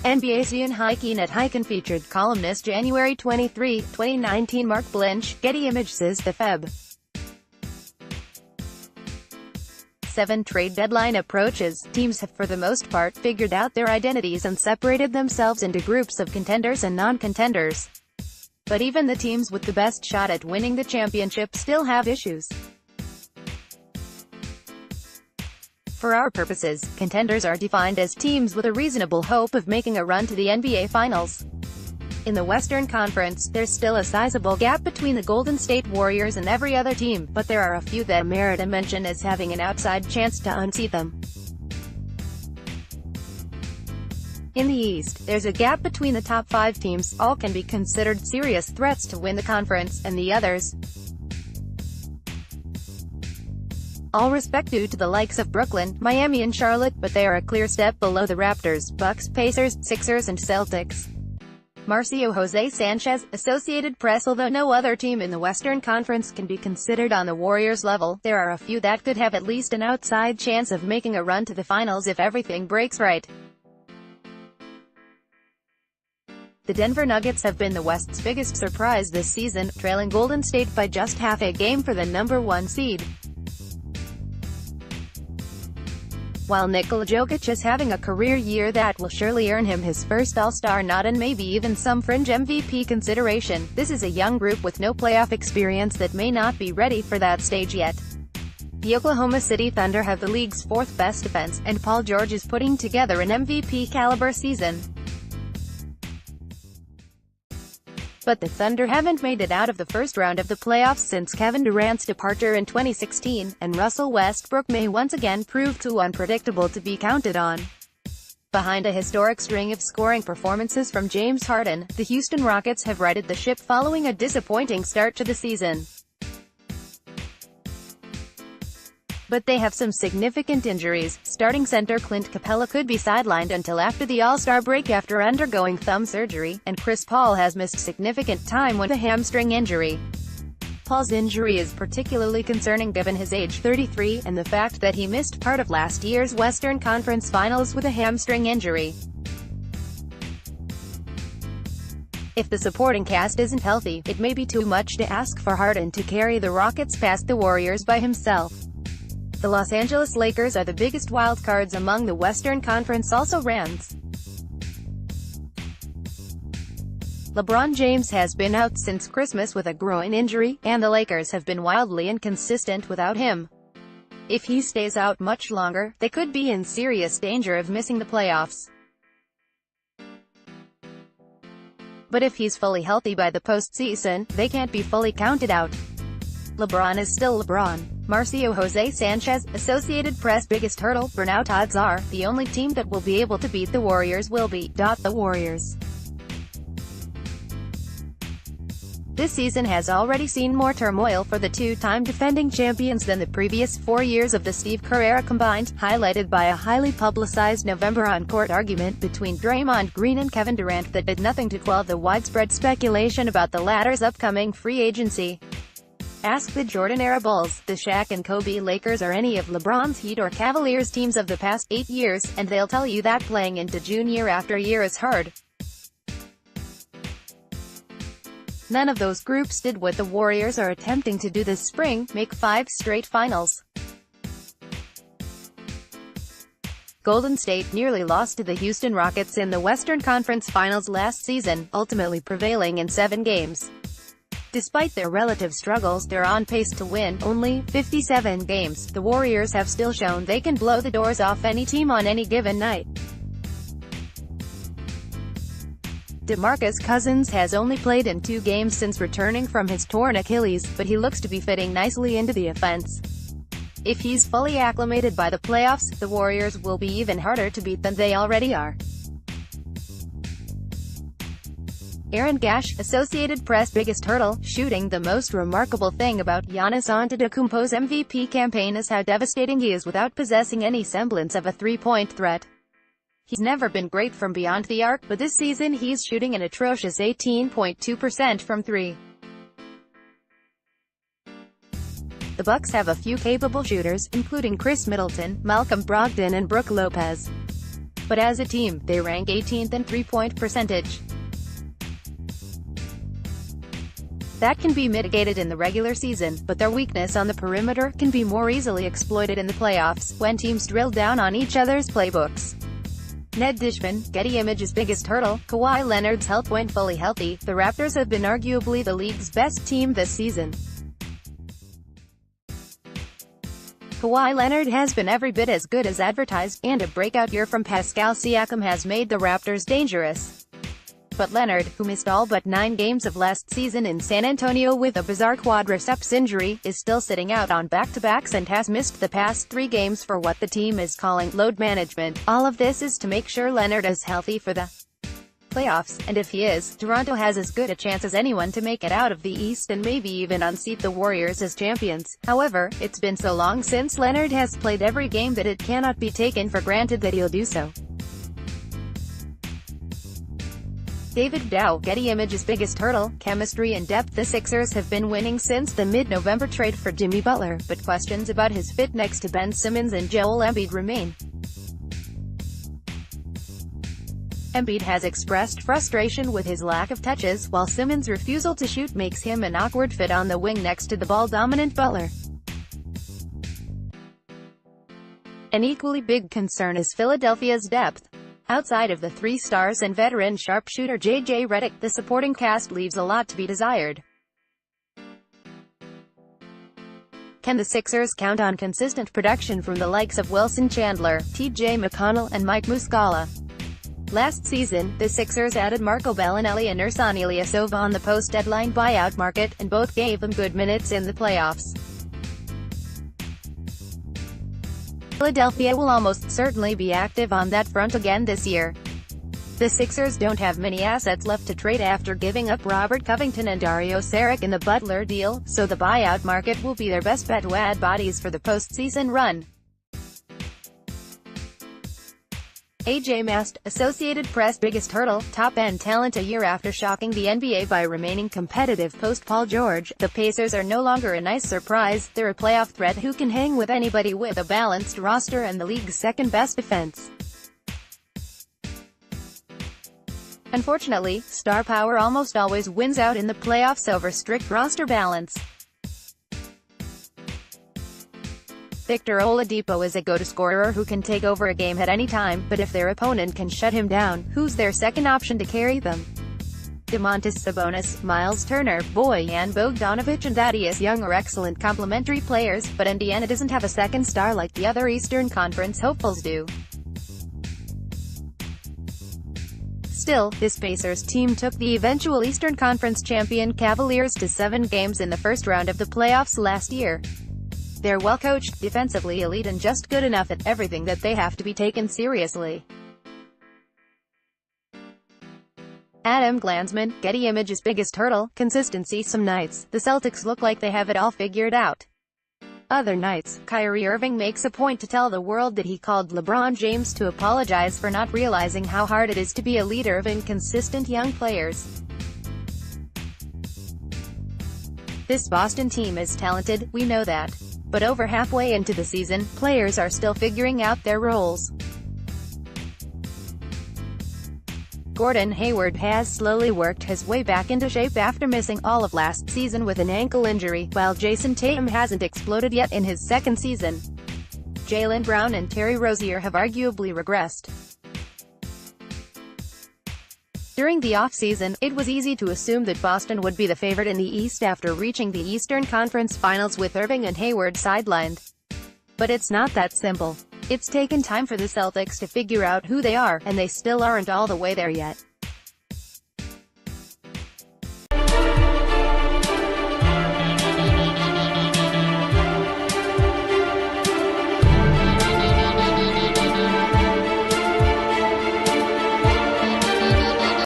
NBASean Highkin at highkinFeatured, columnist January 23, 2019. Mark Blinch, Getty ImagesAs the Feb. 7 trade deadline approaches. Teams have for the most part figured out their identities and separated themselves into groups of contenders and non-contenders. But even the teams with the best shot at winning the championship still have issues. For our purposes, contenders are defined as teams with a reasonable hope of making a run to the NBA Finals. In the Western Conference, there's still a sizable gap between the Golden State Warriors and every other team, but there are a few that merit a mention as having an outside chance to unseat them. In the East, there's a gap between the top 5 teams, all can be considered serious threats to win the conference, and the others. All respect due to the likes of Brooklyn, Miami and Charlotte, but they are a clear step below the Raptors, Bucks, Pacers, Sixers and Celtics. Marcio Jose Sanchez, Associated Press. Although no other team in the Western Conference can be considered on the Warriors' level, there are a few that could have at least an outside chance of making a run to the finals if everything breaks right. The Denver Nuggets have been the West's biggest surprise this season, trailing Golden State by just half a game for the #1 seed. While Nikola Jokic is having a career year that will surely earn him his first All-Star nod and maybe even some fringe MVP consideration, this is a young group with no playoff experience that may not be ready for that stage yet. The Oklahoma City Thunder have the league's 4th best defense, and Paul George is putting together an MVP-caliber season. But the Thunder haven't made it out of the first round of the playoffs since Kevin Durant's departure in 2016, and Russell Westbrook may once again prove too unpredictable to be counted on. Behind a historic string of scoring performances from James Harden, the Houston Rockets have righted the ship following a disappointing start to the season. But they have some significant injuries. Starting center Clint Capella could be sidelined until after the All-Star break after undergoing thumb surgery, and Chris Paul has missed significant time with a hamstring injury. Paul's injury is particularly concerning given his age, 33, and the fact that he missed part of last year's Western Conference Finals with a hamstring injury. If the supporting cast isn't healthy, it may be too much to ask for Harden to carry the Rockets past the Warriors by himself. The Los Angeles Lakers are the biggest wildcards among the Western Conference also-rans. LeBron James has been out since Christmas with a groin injury, and the Lakers have been wildly inconsistent without him. If he stays out much longer, they could be in serious danger of missing the playoffs. But if he's fully healthy by the postseason, they can't be fully counted out. LeBron is still LeBron. Marcio Jose Sanchez, Associated Press. Biggest hurdle, burnout. Odds are, the only team that will be able to beat the Warriors will be the Warriors. This season has already seen more turmoil for the 2-time defending champions than the previous 4 years of the Steve Kerr era combined, highlighted by a highly publicized November on-court argument between Draymond Green and Kevin Durant that did nothing to quell the widespread speculation about the latter's upcoming free agency. Ask the Jordan-era Bulls, the Shaq and Kobe Lakers, or any of LeBron's Heat or Cavaliers teams of the past 8 years, and they'll tell you that playing into June year after year is hard. None of those groups did what the Warriors are attempting to do this spring, make 5 straight finals. Golden State nearly lost to the Houston Rockets in the Western Conference Finals last season, ultimately prevailing in 7 games. Despite their relative struggles, they're on pace to win only 57 games. The Warriors have still shown they can blow the doors off any team on any given night. DeMarcus Cousins has only played in 2 games since returning from his torn Achilles, but he looks to be fitting nicely into the offense. If he's fully acclimated by the playoffs, the Warriors will be even harder to beat than they already are. Aaron Gash, Associated Press. Biggest hurdle, shooting. The most remarkable thing about Giannis Antetokounmpo's MVP campaign is how devastating he is without possessing any semblance of a three-point threat. He's never been great from beyond the arc, but this season he's shooting an atrocious 18.2% from 3. The Bucks have a few capable shooters, including Chris Middleton, Malcolm Brogdon and Brook Lopez. but as a team, they rank 18th in three-point percentage. That can be mitigated in the regular season, but their weakness on the perimeter can be more easily exploited in the playoffs, when teams drill down on each other's playbooks. Ned Dishman, Getty Images' biggest hurdle. Kawhi Leonard's health. When fully healthy, the Raptors have been arguably the league's best team this season. Kawhi Leonard has been every bit as good as advertised, and a breakout year from Pascal Siakam has made the Raptors dangerous. But Leonard, who missed all but 9 games of last season in San Antonio with a bizarre quadriceps injury, is still sitting out on back-to-backs and has missed the past 3 games for what the team is calling load management. All of this is to make sure Leonard is healthy for the playoffs, and if he is, Toronto has as good a chance as anyone to make it out of the East and maybe even unseat the Warriors as champions. However, it's been so long since Leonard has played every game that it cannot be taken for granted that he'll do so. David Dow, Getty Images' biggest hurdle. Chemistry and depth. The Sixers have been winning since the mid-November trade for Jimmy Butler, but questions about his fit next to Ben Simmons and Joel Embiid remain. Embiid has expressed frustration with his lack of touches, while Simmons' refusal to shoot makes him an awkward fit on the wing next to the ball-dominant Butler. An equally big concern is Philadelphia's depth. Outside of the 3 stars and veteran sharpshooter J.J. Redick, the supporting cast leaves a lot to be desired. Can the Sixers count on consistent production from the likes of Wilson Chandler, T.J. McConnell, and Mike Muscala? Last season, the Sixers added Marco Bellinelli and Ersan Ilyasova on the post-deadline buyout market, and both gave them good minutes in the playoffs. Philadelphia will almost certainly be active on that front again this year. The Sixers don't have many assets left to trade after giving up Robert Covington and Dario Saric in the Butler deal, so the buyout market will be their best bet to add bodies for the postseason run. AJ Mast, Associated Press. Biggest hurdle. Top-end talent. A year after shocking the NBA by remaining competitive post-Paul George, the Pacers are no longer a nice surprise. They're a playoff threat who can hang with anybody with a balanced roster and the league's second-best defense. Unfortunately, star power almost always wins out in the playoffs over strict roster balance. Victor Oladipo is a go-to scorer who can take over a game at any time, but if their opponent can shut him down, who's their second option to carry them? Domantas Sabonis, Miles Turner, Bojan Bogdanovic and Thaddeus Young are excellent complementary players, but Indiana doesn't have a second star like the other Eastern Conference hopefuls do. Still, this Pacers team took the eventual Eastern Conference champion Cavaliers to 7 games in the first round of the playoffs last year. They're well-coached, defensively elite and just good enough at everything that they have to be taken seriously. Adam Glanzman, Getty Images' biggest hurdle. Consistency. Some nights, the Celtics look like they have it all figured out. Other nights, Kyrie Irving makes a point to tell the world that he called LeBron James to apologize for not realizing how hard it is to be a leader of inconsistent young players. This Boston team is talented, we know that. But over halfway into the season, players are still figuring out their roles. Gordon Hayward has slowly worked his way back into shape after missing all of last season with an ankle injury, while Jason Tatum hasn't exploded yet in his second season. Jaylen Brown and Terry Rozier have arguably regressed. During the off-season, it was easy to assume that Boston would be the favorite in the East after reaching the Eastern Conference Finals with Irving and Hayward sidelined. But it's not that simple. It's taken time for the Celtics to figure out who they are, and they still aren't all the way there yet.